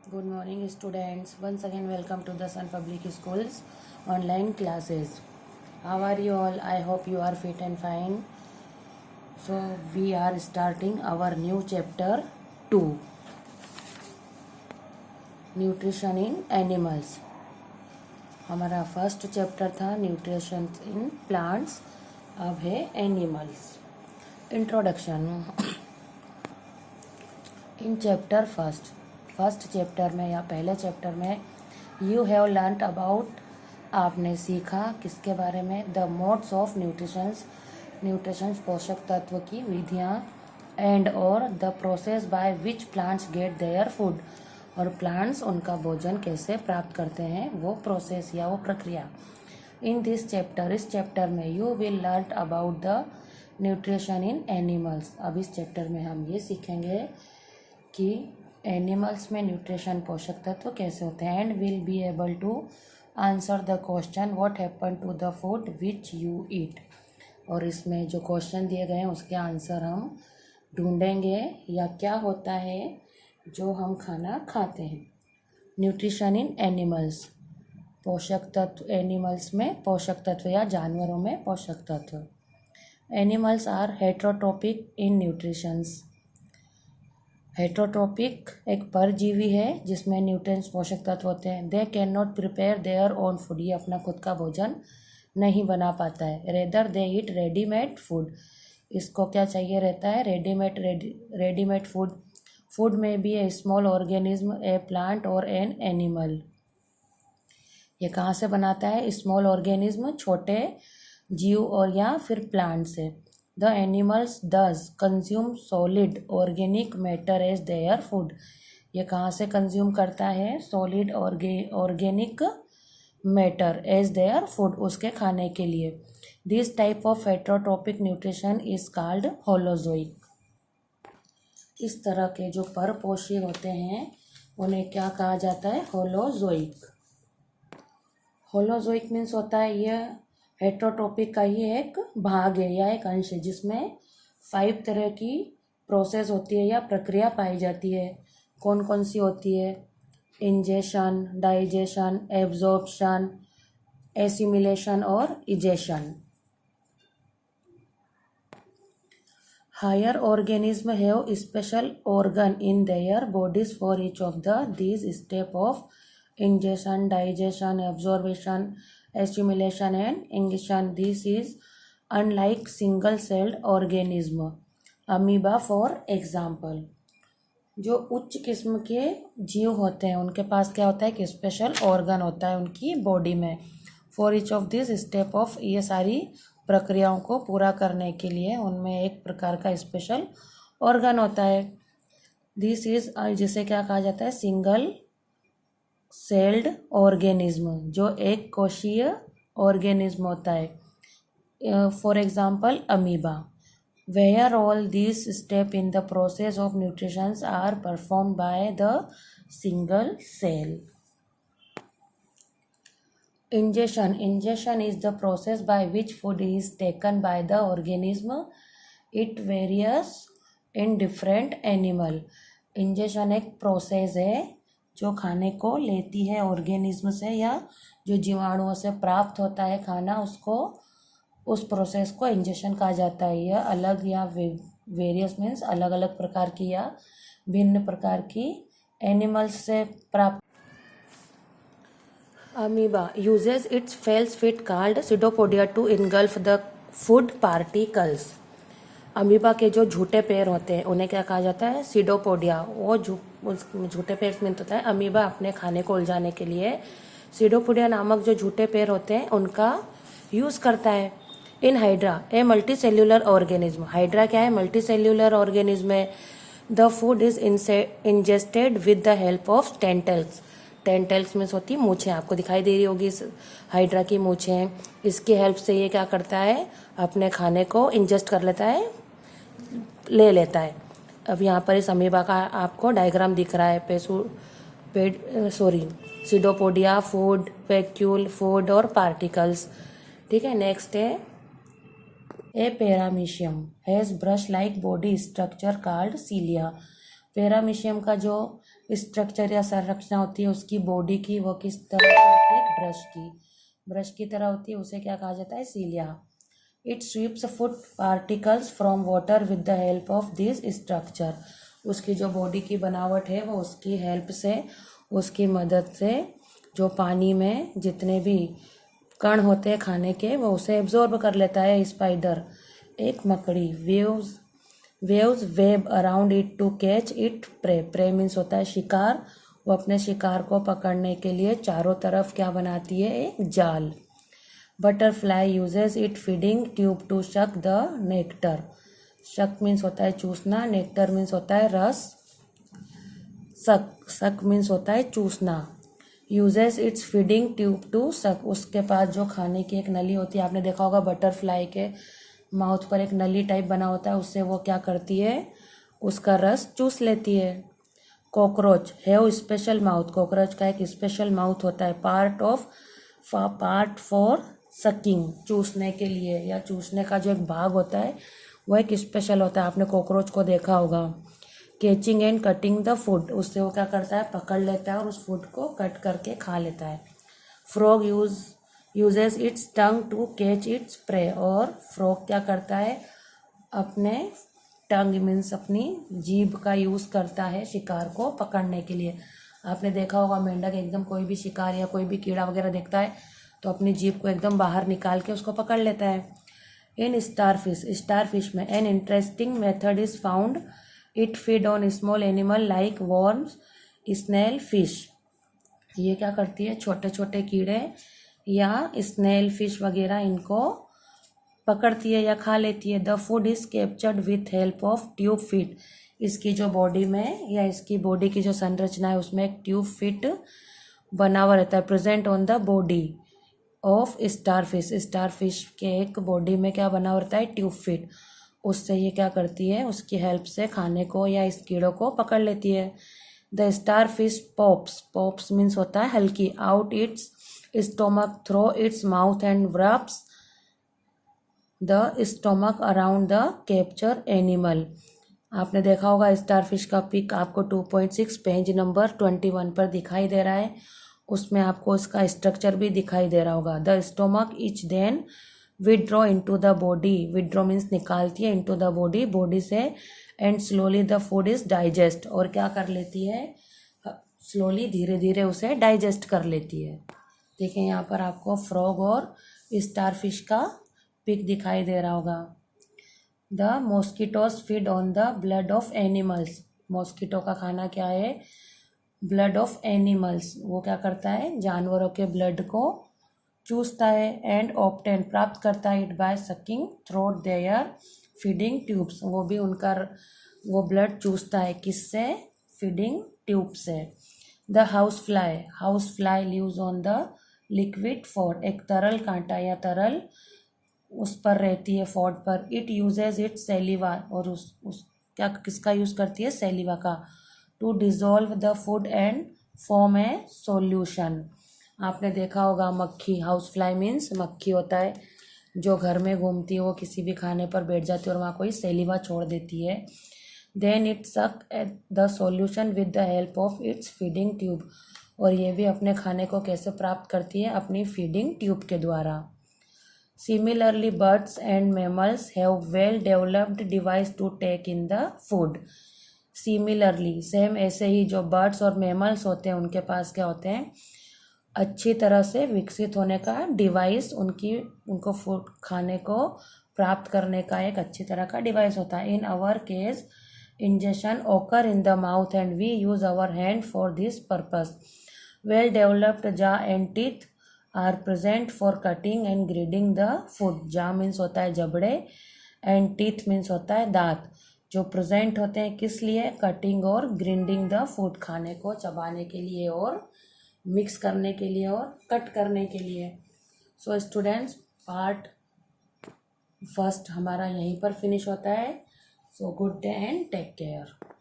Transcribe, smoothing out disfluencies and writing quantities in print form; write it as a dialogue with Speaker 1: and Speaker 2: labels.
Speaker 1: Good morning, students. Once again, welcome to the Sun Public Schools online classes. How are you all? I hope you are fit and fine. So, we are starting our new chapter 2, Nutrition in Animals. हमारा first chapter था nutrition in plants, अब है animals. Introduction. In chapter first chapter में या पहले chapter में you have learned about, आपने सीखा किसके बारे में, द मोड्स ऑफ न्यूट्रिशंस पोषक तत्व की विधियाँ, एंड और the process by which plants get their food, और प्लांट्स उनका भोजन कैसे प्राप्त करते हैं, वो प्रोसेस या वो प्रक्रिया. इन दिस चैप्टर, इस चैप्टर में you will learn about the nutrition in animals. अब इस चैप्टर में हम ये सीखेंगे कि एनिमल्स में न्यूट्रिशन पोषक तत्व कैसे होते हैं, and will be able to answer the question what happen to the food which you eat. और इसमें जो क्वेश्चन दिए गए हैं उसके आंसर हम ढूंढेंगे, या क्या होता है जो हम खाना खाते हैं. न्यूट्रिशन इन एनिमल्स, पोषक तत्व एनिमल्स में पोषक तत्व या जानवरों में पोषक तत्व. Animals are heterotrophic in nutritions. Heterotrophic एक परजीवी है जिसमें न्यूट्रिएंट्स पोषक तत्व होते हैं. They can not prepare their own food, ये अपना खुद का भोजन नहीं बना पाता है. Rather they eat readymade food, इसको क्या चाहिए रहता है, रेडीमेड फूड. फूड में भी ए स्मॉल ऑर्गेनिज्म, ए प्लांट और एन एनिमल. ये कहाँ से बनाता है, स्मॉल ऑर्गेनिज्म, छोटे जीव और या फिर प्लांट से. The animals does consume solid organic matter as their food. ये कहाँ से कंज्यूम करता है, solid organic matter as their food, उसके खाने के लिए. This type of heterotrophic nutrition is called holozoic. इस तरह के जो परपोषी होते हैं उन्हें क्या कहा जाता है, होलोजोइक. होलोजोइक मीन्स होता है यह हेट्रोट्रोपिक का ही एक भाग है या एक अंश है जिसमें 5 तरह की प्रोसेस होती है या प्रक्रिया पाई जाती है. कौन कौन सी होती है, इंजेशन, डाइजेशन, एब्जॉर्प्शन, एसिमिलेशन और egestion. Higher organism have special organ in their bodies for each of these step of ingestion, digestion, absorption, assimilation and ingestion. This is unlike single-celled organism. Amoeba for example. जो उच्च किस्म के जीव होते हैं उनके पास क्या होता है कि स्पेशल ऑर्गन होता है उनकी बॉडी में. For each of this step of, ये सारी प्रक्रियाओं को पूरा करने के लिए उनमें एक प्रकार का स्पेशल ऑर्गन होता है. दिस इज, जिसे क्या कहा जाता है, सिंगल सेल्ड ऑर्गेनिज्म, जो एक कोशीय ऑर्गेनिज्म होता है. For example amoeba. Where all this step in the process of nutritions are perform by the single cell. Ingestion is the process by which food is taken by the organism. It varies in different animal. Ingestion एक प्रोसेस है जो खाने को लेती है organism से या जो जीवाणुओं से प्राप्त होता है खाना, उसको, उस प्रोसेस को इंजेशन कहा जाता है. यह अलग या वेरियस मीन्स अलग अलग प्रकार की या भिन्न प्रकार की एनिमल्स से प्राप्त. Amoeba uses its false feet called pseudopodia to engulf the food particles. Amoeba के जो झूठे पैर होते हैं उन्हें क्या कहा जाता है, सीडोपोडिया. वो झूठे पैर मीन्स होता है अमीबा अपने खाने को उलझाने के लिए सीडोपोडिया नामक जो झूठे पैर होते हैं उनका यूज़ करता है. In hydra, a multicellular organism. Hydra क्या है, मल्टी सेल्यूलर ऑर्गेनिज्म है. The food is ingested with the help of tentacles. Tentacles means होती है मूछें, आपको दिखाई दे रही होगी इस हाइड्रा की मूछें. इसकी हेल्प से ये क्या करता है, अपने खाने को इंजेस्ट कर लेता है, ले लेता है. अब यहाँ पर इस अमीबा का आपको डायग्राम दिख रहा है. सीडोपोडिया, फूड, वैक्यूल, फूड और पार्टिकल्स. ठीक है. नेक्स्ट है a paramecium has brush like body structure called cilia. Paramecium का जो स्ट्रक्चर या संरचना होती है उसकी बॉडी की, वो किस तरह की होती है? ब्रश की तरह होती है, उसे क्या कहा जाता है? Cilia. It sweeps food particles from water with the help of this structure. उसकी जो बॉडी की बनावट है वो उसकी हेल्प से, उसकी मदद से जो पानी में जितने भी कण होते हैं खाने के वो उसे एब्जॉर्ब कर लेता है। स्पाइडर एक मकड़ी, weaves web around it to catch it prey. Prey means होता है शिकार। वो अपने शिकार को पकड़ने के लिए चारों तरफ क्या बनाती है? एक जाल। Butterfly uses it feeding tube to suck the nectar. Suck means होता है चूसना, नेक्टर मीन्स होता है रस, सक मीन्स होता है चूसना। Uses its feeding tube to suck, उसके पास जो खाने की एक नली होती है, आपने देखा होगा बटरफ्लाई के माउथ पर एक नली टाइप बना होता है, उससे वो क्या करती है? उसका रस चूस लेती है। Cockroach have special mouth, cockroach का एक स्पेशल माउथ होता है, पार्ट फॉर सकिंग, चूसने के लिए, या चूसने का जो एक भाग होता है वो एक स्पेशल होता है। आपने कॉकरोच को देखा होगा। Catching and cutting the food, उससे वो क्या करता है? पकड़ लेता है और उस फूड को कट करके खा लेता है। Frog uses its tongue to catch its prey, और फ्रॉग क्या करता है? अपने टंग मीन्स अपनी जीभ का यूज़ करता है शिकार को पकड़ने के लिए। आपने देखा होगा मेंढक एकदम कोई भी शिकार या कोई भी कीड़ा वगैरह देखता है तो अपनी जीभ को एकदम बाहर निकाल के उसको पकड़ लेता है। इन स्टारफिश में an interesting method is found, it feed on small animal like worms, snail, fish. ये क्या करती है? छोटे छोटे कीड़े या स्नेल फिश वगैरह इनको पकड़ती है या खा लेती है। The food is captured with help of tube fit, इसकी जो बॉडी में या इसकी बॉडी की जो संरचना है उसमें एक ट्यूब फिट बना हुआ रहता है, present on the body of starfish के एक बॉडी में क्या बना हुआ रहता है? Tube fit. उससे ये क्या करती है? उसकी हेल्प से खाने को या इस कीड़ों को पकड़ लेती है। द स्टारफिश पॉप्स मीन्स होता है हल्की, out its stomach throw its mouth and wraps the stomach around the capture animal. आपने देखा होगा स्टारफिश का पिक आपको 2.6 पेज नंबर 21 पर दिखाई दे रहा है, उसमें आपको इसका स्ट्रक्चर भी दिखाई दे रहा होगा। The stomach each then withdraw into the body, withdraw means निकालती है, इनटू द बॉडी से, and slowly the food is digest, और क्या कर लेती है? स्लोली धीरे धीरे उसे डाइजेस्ट कर लेती है। देखें यहाँ पर आपको फ्रॉग और स्टारफिश का पिक दिखाई दे रहा होगा। The mosquitoes feed on the blood of animals, mosquito का खाना क्या है? ब्लड ऑफ एनिमल्स, वो क्या करता है? जानवरों के ब्लड को चूसता है। एंड ऑप्टेन प्राप्त करता है, it by sucking throat their feeding tubes, वो भी उनका वो ब्लड चूसता है, किससे? फीडिंग ट्यूब से। The house fly lives on the liquid food, एक तरल कांटा या तरल उस पर रहती है, फॉड पर। इट यूजेज इट सेलिवा, और उस क्या किसका यूज़ करती है? सेलिवा का। To dissolve the food and form a solution. आपने देखा होगा मक्खी, हाउस फ्लाई मीन्स मक्खी होता है जो घर में घूमती है, वो किसी भी खाने पर बैठ जाती है और वहाँ कोई सेलिवा छोड़ देती है। Then it suck at the solution with the help of its feeding tube, और ये भी अपने खाने को कैसे प्राप्त करती है? अपनी फीडिंग ट्यूब के द्वारा। Similarly birds and mammals have well developed device to take in the food. Similarly same ऐसे ही जो बर्ड्स और मैमल्स होते हैं उनके पास क्या होते हैं? अच्छी तरह से विकसित होने का डिवाइस, उनको फूड खाने को प्राप्त करने का एक अच्छी तरह का डिवाइस होता है। In our case ingestion occur in the mouth and we use our hand for this purpose. Well developed jaw and teeth are present for cutting and grinding the food. Jaw means होता है जबड़े, and teeth means होता है दांत, जो present होते हैं किस लिए? कटिंग और ग्राइंडिंग द फूड, खाने को चबाने के लिए और मिक्स करने के लिए और कट करने के लिए। सो स्टूडेंट्स, पार्ट फर्स्ट हमारा यहीं पर फिनिश होता है। So good day and take care.